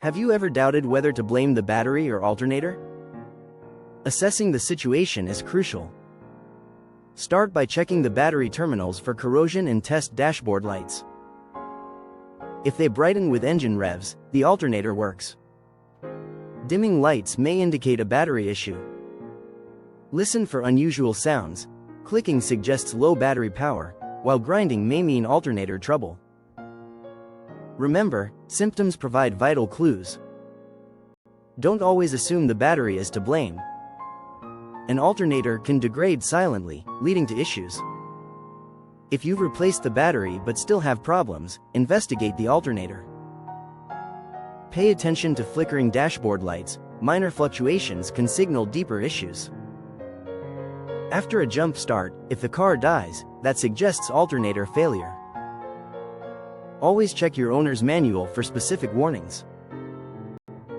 Have you ever doubted whether to blame the battery or alternator? Assessing the situation is crucial. Start by checking the battery terminals for corrosion and test dashboard lights. If they brighten with engine revs, the alternator works. Dimming lights may indicate a battery issue. Listen for unusual sounds. Clicking suggests low battery power, while grinding may mean alternator trouble. Remember, symptoms provide vital clues. Don't always assume the battery is to blame. An alternator can degrade silently, leading to issues. If you've replaced the battery but still have problems, investigate the alternator. Pay attention to flickering dashboard lights. Minor fluctuations can signal deeper issues. After a jump start, if the car dies, that suggests alternator failure. Always check your owner's manual for specific warnings.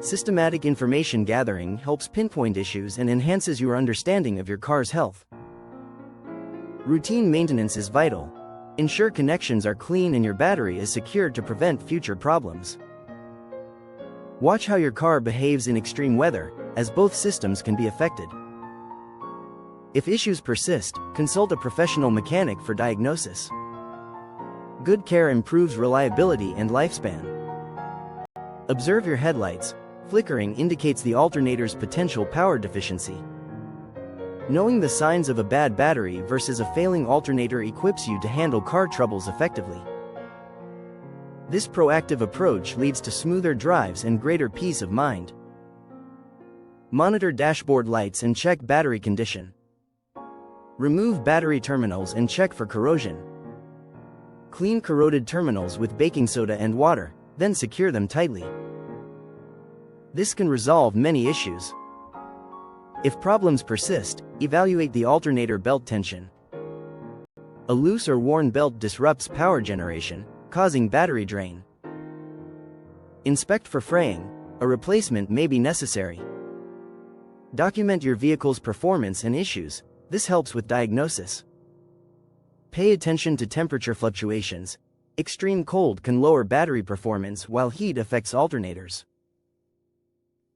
Systematic information gathering helps pinpoint issues and enhances your understanding of your car's health. Routine maintenance is vital. Ensure connections are clean and your battery is secured to prevent future problems. Watch how your car behaves in extreme weather, as both systems can be affected. If issues persist, consult a professional mechanic for diagnosis. Good care improves reliability and lifespan. Observe your headlights. Flickering indicates the alternator's potential power deficiency. Knowing the signs of a bad battery versus a failing alternator equips you to handle car troubles effectively. This proactive approach leads to smoother drives and greater peace of mind. Monitor dashboard lights and check battery condition. Remove battery terminals and check for corrosion. Clean corroded terminals with baking soda and water, then secure them tightly. This can resolve many issues. If problems persist, evaluate the alternator belt tension. A loose or worn belt disrupts power generation, causing battery drain. Inspect for fraying. A replacement may be necessary. Document your vehicle's performance and issues. This helps with diagnosis. Pay attention to temperature fluctuations. Extreme cold can lower battery performance while heat affects alternators.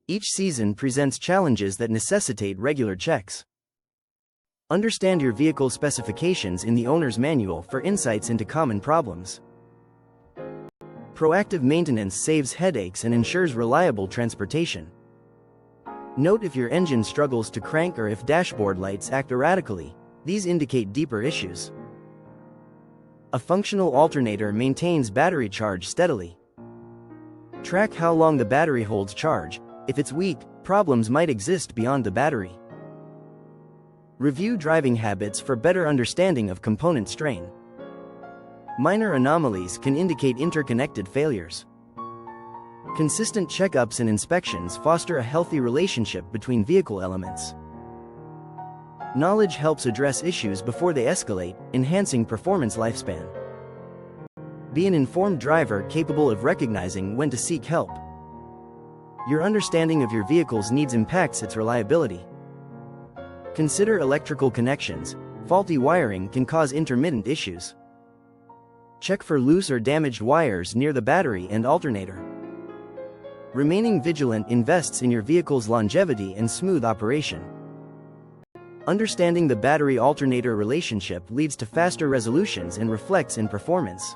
Each season presents challenges that necessitate regular checks. Understand your vehicle's specifications in the owner's manual for insights into common problems. Proactive maintenance saves headaches and ensures reliable transportation. Note if your engine struggles to crank or if dashboard lights act erratically. These indicate deeper issues. A functional alternator maintains battery charge steadily. Track how long the battery holds charge. If it's weak, problems might exist beyond the battery. Review driving habits for better understanding of component strain. Minor anomalies can indicate interconnected failures. Consistent checkups and inspections foster a healthy relationship between vehicle elements. Knowledge helps address issues before they escalate, enhancing performance lifespan. Be an informed driver capable of recognizing when to seek help. Your understanding of your vehicle's needs impacts its reliability. Consider electrical connections. Faulty wiring can cause intermittent issues. Check for loose or damaged wires near the battery and alternator. Remaining vigilant invests in your vehicle's longevity and smooth operation. Understanding the battery-alternator relationship leads to faster resolutions and reflects in performance.